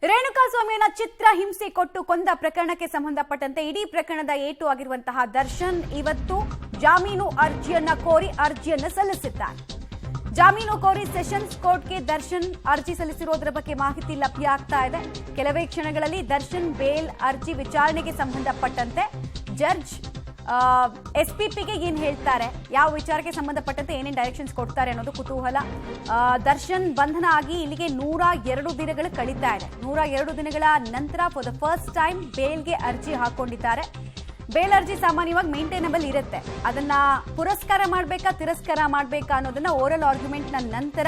ರೇಣುಕಾಸ್ವಾಮಿಯನ್ನ ಚಿತ್ರ ಹಿಂಸೆ ಕೊಟ್ಟು ಕೊಂದ ಪ್ರಕರಣಕ್ಕೆ ಸಂಬಂಧಪಟ್ಟಂತೆ ಇಡೀ ಪ್ರಕರಣದ ಏಟು ಆಗಿರುವಂತಹ ದರ್ಶನ್ ಇವತ್ತು ಜಾಮೀನು ಅರ್ಜಿಯನ್ನ ಕೋರಿ ಅರ್ಜಿಯನ್ನ ಸಲ್ಲಿಸಿದ್ದಾರೆ. ಜಾಮೀನು ಕೋರಿ ಸೆಷನ್ಸ್ ಕೋರ್ಟ್ಗೆ ದರ್ಶನ್ ಅರ್ಜಿ ಸಲ್ಲಿಸಿರೋದ್ರ ಬಗ್ಗೆ ಮಾಹಿತಿ ಲಭ್ಯ ಆಗ್ತಾ ಇದೆ. ಕೆಲವೇ ಕ್ಷಣಗಳಲ್ಲಿ ದರ್ಶನ್ ಬೇಲ್ ಅರ್ಜಿ ವಿಚಾರಣೆಗೆ ಸಂಬಂಧಪಟ್ಟಂತೆ ಜಡ್ಜ್ ಎಸ್ಪಿಪಿಗೆ ಏನ್ ಹೇಳ್ತಾರೆ, ಯಾವ ವಿಚಾರಕ್ಕೆ ಸಂಬಂಧಪಟ್ಟಂತೆ ಏನೇನು ಡೈರೆಕ್ಷನ್ಸ್ ಕೊಡ್ತಾರೆ ಅನ್ನೋದು ಕುತೂಹಲ. ದರ್ಶನ್ ಬಂಧನ ಆಗಿ ಇಲ್ಲಿಗೆ 102 ದಿನಗಳು ಕಳೀತಾ ಇದೆ. 102 ದಿನಗಳ ನಂತರ ಫಾರ್ ದ ಫಸ್ಟ್ ಟೈಮ್ ಬೇಲ್ಗೆ ಅರ್ಜಿ ಹಾಕೊಂಡಿದ್ದಾರೆ. ಬೇಲ್ ಅರ್ಜಿ ಸಾಮಾನ್ಯವಾಗಿ ಮೇಂಟೈನಬಲ್ ಇರುತ್ತೆ. ಅದನ್ನ ಪುರಸ್ಕಾರ ಮಾಡಬೇಕಾ ತಿರಸ್ಕಾರ ಮಾಡಬೇಕಾ ಅನ್ನೋದನ್ನ ಓರಲ್ ಆರ್ಗ್ಯುಮೆಂಟ್ ನಂತರ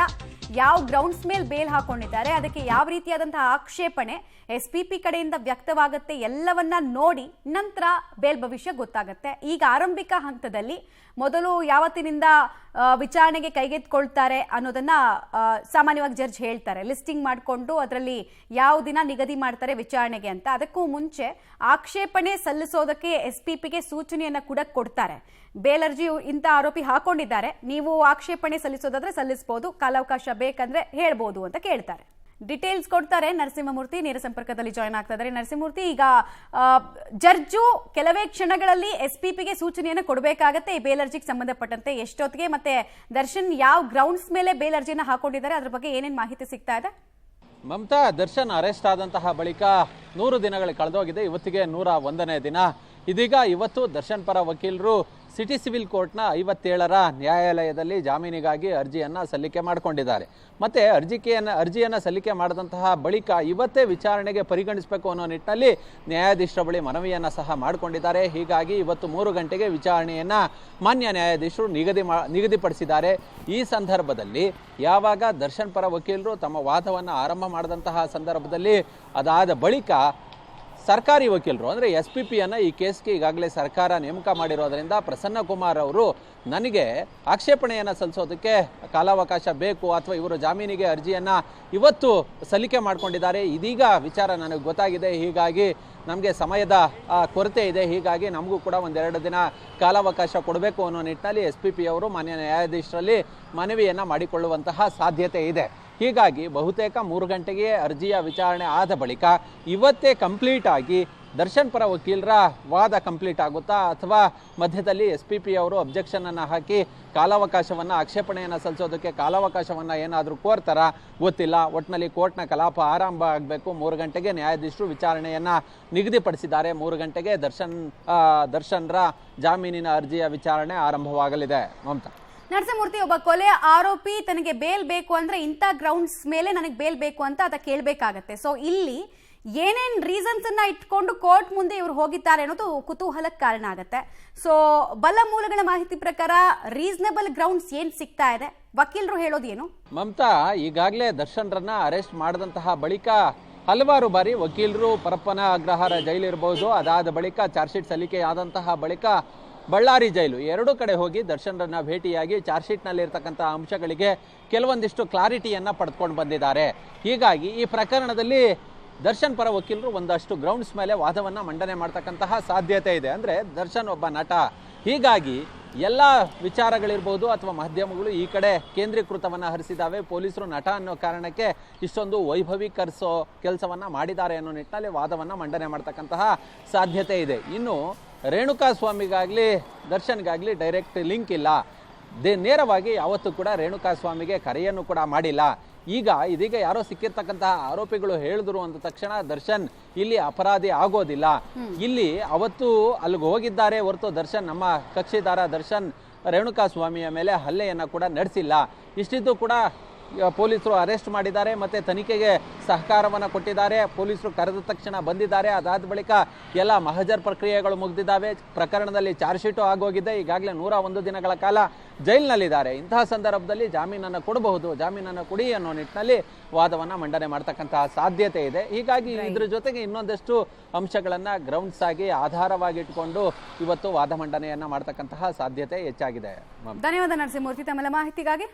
ಯಾವ ಗ್ರೌಂಡ್ಸ್ ಮೇಲೆ ಬೇಲ್ ಹಾಕೊಂಡಿದ್ದಾರೆ, ಅದಕ್ಕೆ ಯಾವ ರೀತಿಯಾದಂತಹ ಆಕ್ಷೇಪಣೆ ಎಸ್ಪಿಪಿ ಕಡೆಯಿಂದ ವ್ಯಕ್ತವಾಗುತ್ತೆ, ಎಲ್ಲವನ್ನ ನೋಡಿ ನಂತರ ಬೇಲ್ ಭವಿಷ್ಯ ಗೊತ್ತಾಗುತ್ತೆ. ಈಗ ಆರಂಭಿಕ ಹಂತದಲ್ಲಿ ಮೊದಲು ಯಾವತ್ತಿನಿಂದ ವಿಚಾರಣೆಗೆ ಕೈಗೆತ್ತಿಕೊಳ್ತಾರೆ ಅನ್ನೋದನ್ನ ಸಾಮಾನ್ಯವಾಗಿ ಜಡ್ಜ್ ಹೇಳ್ತಾರೆ. ಲಿಸ್ಟಿಂಗ್ ಮಾಡಿಕೊಂಡು ಅದರಲ್ಲಿ ಯಾವ ದಿನ ನಿಗದಿ ಮಾಡ್ತಾರೆ ವಿಚಾರಣೆಗೆ ಅಂತ. ಅದಕ್ಕೂ ಮುಂಚೆ ಆಕ್ಷೇಪಣೆ ಸಲ್ಲಿಸೋದಕ್ಕೆ ಎಸ್ಪಿಪಿಗೆ ಸೂಚನೆಯನ್ನ ಕೂಡ ಕೊಡ್ತಾರೆ. ಬೇಲ್ ಅರ್ಜಿ ಇಂಥ ಆರೋಪಿ ಹಾಕೊಂಡಿದ್ದಾರೆ, ನೀವು ಆಕ್ಷೇಪಣೆ ಸಲ್ಲಿಸೋದಾದ್ರೆ ಸಲ್ಲಿಸಬಹುದು, ಕಾಲಾವಕಾಶ ಬೇಕಂದ್ರೆ ಹೇಳ್ಬೋದು ಅಂತ ಕೇಳ್ತಾರೆ. ಡೀಟೇಲ್ಸ್ ಕೊಡ್ತಾರೆ ನರಸಿಂಹಮೂರ್ತಿ. ನೇರ ಸಂಪರ್ಕದಲ್ಲಿ ಜಾಯ್ನ್ ಆಗ್ತಾ ಇದ್ದಾರೆ. ನರಸಿಂಹಮೂರ್ತಿ, ಈಗ ಜಡ್ಜು ಕೆಲವೇ ಕ್ಷಣಗಳಲ್ಲಿ ಎಸ್ಪಿಪಿಗೆ ಸೂಚನೆಯನ್ನು ಕೊಡಬೇಕಾಗತ್ತೆ ಈ ಬೇಲ್ ಅರ್ಜಿಗೆ ಸಂಬಂಧಪಟ್ಟಂತೆ. ಎಷ್ಟೊತ್ತಿಗೆ ಮತ್ತೆ ದರ್ಶನ್ ಯಾವ ಗ್ರೌಂಡ್ಸ್ ಮೇಲೆ ಬೇಲ್ ಅರ್ಜಿಯನ್ನು ಹಾಕೊಂಡಿದ್ದಾರೆ, ಅದ್ರ ಬಗ್ಗೆ ಏನೇನು ಮಾಹಿತಿ ಸಿಗ್ತಾ ಇದೆ? ಮಮತಾ, ದರ್ಶನ್ ಅರೆಸ್ಟ್ ಆದಂತಹ ಬಳಿಕ 100 ದಿನಗಳು ಕಳೆದೋಗಿದೆ. ಇವತ್ತಿಗೆ 101ನೇ ದಿನ. ಇದೀಗ ಇವತ್ತು ದರ್ಶನ್ ಪರ ವಕೀಲರು ಸಿಟಿ ಸಿವಿಲ್ ಕೋರ್ಟ್ನ 57ರ ನ್ಯಾಯಾಲಯದಲ್ಲಿ ಜಾಮೀನಿಗಾಗಿ ಅರ್ಜಿಯನ್ನು ಸಲ್ಲಿಕೆ ಮಾಡಿಕೊಂಡಿದ್ದಾರೆ. ಮತ್ತೆ ಅರ್ಜಿಯನ್ನು ಸಲ್ಲಿಕೆ ಮಾಡಿದಂತಹ ಬಳಿಕ ಇವತ್ತೇ ವಿಚಾರಣೆಗೆ ಪರಿಗಣಿಸಬೇಕು ಅನ್ನೋ ನಿಟ್ಟಿನಲ್ಲಿ ನ್ಯಾಯಾಧೀಶರ ಬಳಿ ಮನವಿಯನ್ನು ಸಹ ಮಾಡಿಕೊಂಡಿದ್ದಾರೆ. ಹೀಗಾಗಿ ಇವತ್ತು 3 ಗಂಟೆಗೆ ವಿಚಾರಣೆಯನ್ನು ಮಾನ್ಯ ನ್ಯಾಯಾಧೀಶರು ನಿಗದಿಪಡಿಸಿದ್ದಾರೆ. ಈ ಸಂದರ್ಭದಲ್ಲಿ ಯಾವಾಗ ದರ್ಶನ್ ಪರ ವಕೀಲರು ತಮ್ಮ ವಾದವನ್ನು ಆರಂಭ ಮಾಡಿದಂತಹ ಸಂದರ್ಭದಲ್ಲಿ ಅದಾದ ಬಳಿಕ ಸರ್ಕಾರಿ ವಕೀಲರು ಅಂದರೆ ಎಸ್ಪಿಪಿಯನ್ನು ಈ ಕೇಸ್ಗೆ ಈಗಾಗಲೇ ಸರ್ಕಾರ ನೇಮಕ ಮಾಡಿರೋದ್ರಿಂದ ಪ್ರಸನ್ನ ಕುಮಾರ್ ಅವರು ನನಗೆ ಆಕ್ಷೇಪಣೆಯನ್ನು ಸಲ್ಲಿಸೋದಕ್ಕೆ ಕಾಲಾವಕಾಶ ಬೇಕು, ಅಥವಾ ಇವರು ಜಾಮೀನಿಗೆ ಅರ್ಜಿಯನ್ನು ಇವತ್ತು ಸಲ್ಲಿಕೆ ಮಾಡಿಕೊಂಡಿದ್ದಾರೆ, ಇದೀಗ ವಿಚಾರ ನನಗೆ ಗೊತ್ತಾಗಿದೆ, ಹೀಗಾಗಿ ನಮಗೆ ಸಮಯದ ಕೊರತೆ ಇದೆ, ಹೀಗಾಗಿ ನಮಗೂ ಕೂಡ 1-2 ದಿನ ಕಾಲಾವಕಾಶ ಕೊಡಬೇಕು ಅನ್ನೋ ನಿಟ್ಟಿನಲ್ಲಿ ಎಸ್ಪಿಪಿ ಅವರು ಮಾನ್ಯ ನ್ಯಾಯಾಧೀಶರಲ್ಲಿ ಮನವಿಯನ್ನು ಮಾಡಿಕೊಳ್ಳುವಂತಹ ಸಾಧ್ಯತೆ ಇದೆ. ಹೀಗಾಗಿ ಬಹುತೇಕ 3 ಗಂಟೆಗೆ ಅರ್ಜಿಯ ವಿಚಾರಣೆ ಆದ ಬಳಿಕ ಇವತ್ತೇ ಕಂಪ್ಲೀಟ್ ಆಗಿ ದರ್ಶನ್ ಪರ ವಕೀಲರ ವಾದ ಕಂಪ್ಲೀಟ್ ಆಗುತ್ತಾ, ಅಥವಾ ಮಧ್ಯದಲ್ಲಿ ಎಸ್ಪಿಪಿ ಅವರು ಅಬ್ಜೆಕ್ಷನನ್ನು ಹಾಕಿ ಕಾಲಾವಕಾಶವನ್ನು ಆಕ್ಷೇಪಣೆಯನ್ನು ಸಲ್ಲಿಸೋದಕ್ಕೆ ಕಾಲಾವಕಾಶವನ್ನು ಏನಾದರೂ ಕೋರ್ತಾರ ಗೊತ್ತಿಲ್ಲ. ಒಟ್ಟಿನಲ್ಲಿ ಕೋರ್ಟ್ನ ಕಲಾಪ ಆರಂಭ ಆಗಬೇಕು. 3 ಗಂಟೆಗೆ ನ್ಯಾಯಾಧೀಶರು ವಿಚಾರಣೆಯನ್ನು ನಿಗದಿಪಡಿಸಿದ್ದಾರೆ. 3 ಗಂಟೆಗೆ ದರ್ಶನ್ರ ಜಾಮೀನಿನ ಅರ್ಜಿಯ ವಿಚಾರಣೆ ಆರಂಭವಾಗಲಿದೆ. ಮಮತಾ, ನರಸಿಂಹಮೂರ್ತಿ, ಒಬ್ಬ ಕೊಲೆ ಆರೋಪಿ ತನಗೆ ಬೇಲ್ ಬೇಕು ಅಂದ್ರೆ ಇಂಥ ಗ್ರೌಂಡ್ಸ್ ಮೇಲೆ ನನಗೆ ಬೇಲ್ ಬೇಕು ಅಂತ ಅದ ಕೇಳಬೇಕಾಗತ್ತೆ. ಸೊ ಇಲ್ಲಿ ಏನೇನ್ ರೀಸನ್ಸ್ ಅನ್ನ ಇಟ್ಕೊಂಡು ಕೋರ್ಟ್ ಮುಂದೆ ಇವರು ಹೋಗಿದ್ದಾರೆ ಅನ್ನೋದು ಕುತೂಹಲಕ್ಕೆ ಕಾರಣ ಆಗತ್ತೆ. ಸೊ ಬಲ ಮೂಲಗಳ ಮಾಹಿತಿ ಪ್ರಕಾರ ರೀಸನಬಲ್ ಗ್ರೌಂಡ್ಸ್ ಏನ್ ಸಿಗ್ತಾ ಇದೆ, ವಕೀಲರು ಹೇಳೋದೇನು? ಮಮತಾ, ಈಗಾಗಲೇ ದರ್ಶನ್ರನ್ನ ಅರೆಸ್ಟ್ ಮಾಡಿದಂತಹ ಬಳಿಕ ಹಲವಾರು ಬಾರಿ ವಕೀಲರು ಪರಪ್ಪನ ಅಗ್ರಹಾರ ಜೈಲು ಇರಬಹುದು, ಅದಾದ ಬಳಿಕ ಚಾರ್ಜ್ ಶೀಟ್ ಸಲ್ಲಿಕೆ ಆದಂತಹ ಬಳಿಕ ಬಳ್ಳಾರಿ ಜೈಲು, 2 ಕಡೆ ಹೋಗಿ ದರ್ಶನ್ರನ್ನ ಭೇಟಿಯಾಗಿ ಚಾರ್ಜ್ ಶೀಟ್ನಲ್ಲಿ ಇರ್ತಕ್ಕಂಥ ಅಂಶಗಳಿಗೆ ಕೆಲವೊಂದಿಷ್ಟು ಕ್ಲಾರಿಟಿಯನ್ನು ಪಡೆದುಕೊಂಡು ಬಂದಿದ್ದಾರೆ. ಹೀಗಾಗಿ ಈ ಪ್ರಕರಣದಲ್ಲಿ ದರ್ಶನ್ ಪರ ವಕೀಲರು ಒಂದಷ್ಟು ಗ್ರೌಂಡ್ಸ್ ಮೇಲೆ ವಾದವನ್ನು ಮಂಡನೆ ಮಾಡ್ತಕ್ಕಂತಹ ಸಾಧ್ಯತೆ ಇದೆ. ಅಂದರೆ ದರ್ಶನ್ ಒಬ್ಬ ನಟ, ಹೀಗಾಗಿ ಎಲ್ಲ ವಿಚಾರಗಳಿರ್ಬೋದು ಅಥವಾ ಮಾಧ್ಯಮಗಳು ಈ ಕಡೆ ಕೇಂದ್ರೀಕೃತವನ್ನು ಹರಿಸಿದ್ದಾವೆ. ಪೊಲೀಸರು ನಟ ಅನ್ನೋ ಕಾರಣಕ್ಕೆ ಇಷ್ಟೊಂದು ವೈಭವೀಕರಿಸೋ ಕೆಲಸವನ್ನು ಮಾಡಿದ್ದಾರೆ ಅನ್ನೋ ನಿಟ್ಟಿನಲ್ಲಿ ವಾದವನ್ನು ಮಂಡನೆ ಮಾಡ್ತಕ್ಕಂತಹ ಸಾಧ್ಯತೆ ಇದೆ. ಇನ್ನು ರೇಣುಕಾಸ್ವಾಮಿಗಾಗಲಿ ದರ್ಶನ್ಗಾಗಲಿ ಡೈರೆಕ್ಟ್ ಲಿಂಕ್ ಇಲ್ಲ. ನೇರವಾಗಿ ಯಾವತ್ತೂ ಕೂಡ ರೇಣುಕಾಸ್ವಾಮಿಗೆ ಕರೆಯನ್ನು ಕೂಡ ಮಾಡಿಲ್ಲ. ಇದೀಗ ಯಾರೋ ಸಿಕ್ಕಿರ್ತಕ್ಕಂತಹ ಆರೋಪಿಗಳು ಹೇಳಿದ್ರು ಅಂದ ತಕ್ಷಣ ದರ್ಶನ್ ಇಲ್ಲಿ ಅಪರಾಧಿ ಆಗೋದಿಲ್ಲ. ಇಲ್ಲಿ ಅವತ್ತು ಅಲ್ಲಿಗೆ ಹೋಗಿದ್ದಾರೆ ಹೊರತು ದರ್ಶನ್, ನಮ್ಮ ಕಕ್ಷಿದಾರ ದರ್ಶನ್ ರೇಣುಕಾಸ್ವಾಮಿಯ ಮೇಲೆ ಹಲ್ಲೆಯನ್ನು ಕೂಡ ನಡೆಸಿಲ್ಲ. ಇಷ್ಟಿದ್ದು ಕೂಡ ಪೊಲೀಸರು ಅರೆಸ್ಟ್ ಮಾಡಿದ್ದಾರೆ, ಮತ್ತು ತನಿಖೆಗೆ ಸಹಕಾರವನ್ನು ಕೊಟ್ಟಿದ್ದಾರೆ. ಪೊಲೀಸರು ಕರೆದ ತಕ್ಷಣ ಬಂದಿದ್ದಾರೆ. ಅದಾದ ಬಳಿಕ ಎಲ್ಲ ಮಹಜರ್ ಪ್ರಕ್ರಿಯೆಗಳು ಮುಗಿದಿದ್ದಾವೆ. ಪ್ರಕರಣದಲ್ಲಿ ಚಾರ್ಜ್ ಶೀಟು ಆಗೋಗಿದೆ. ಈಗಾಗಲೇ 101 ದಿನಗಳ ಕಾಲ ಜೈಲಿನಲ್ಲಿದ್ದಾರೆ. ಇಂತಹ ಸಂದರ್ಭದಲ್ಲಿ ಜಾಮೀನನ್ನು ಕೊಡಬಹುದು, ಜಾಮೀನನ್ನು ಕೊಡಿ ಅನ್ನೋ ನಿಟ್ಟಿನಲ್ಲಿ ವಾದವನ್ನು ಮಂಡನೆ ಮಾಡ್ತಕ್ಕಂತಹ ಸಾಧ್ಯತೆ ಇದೆ. ಹೀಗಾಗಿ ಇದ್ರ ಜೊತೆಗೆ ಇನ್ನೊಂದಷ್ಟು ಅಂಶಗಳನ್ನು ಗ್ರೌಂಡ್ಸ್ ಆಗಿ ಆಧಾರವಾಗಿ ಇಟ್ಕೊಂಡು ಇವತ್ತು ವಾದ ಮಂಡನೆಯನ್ನು ಮಾಡ್ತಕ್ಕಂತಹ ಸಾಧ್ಯತೆ ಹೆಚ್ಚಾಗಿದೆ. ಧನ್ಯವಾದ ನರಸಿಂಹಮೂರ್ತಿ ತಮ್ಮೆಲ್ಲ ಮಾಹಿತಿಗಾಗಿ.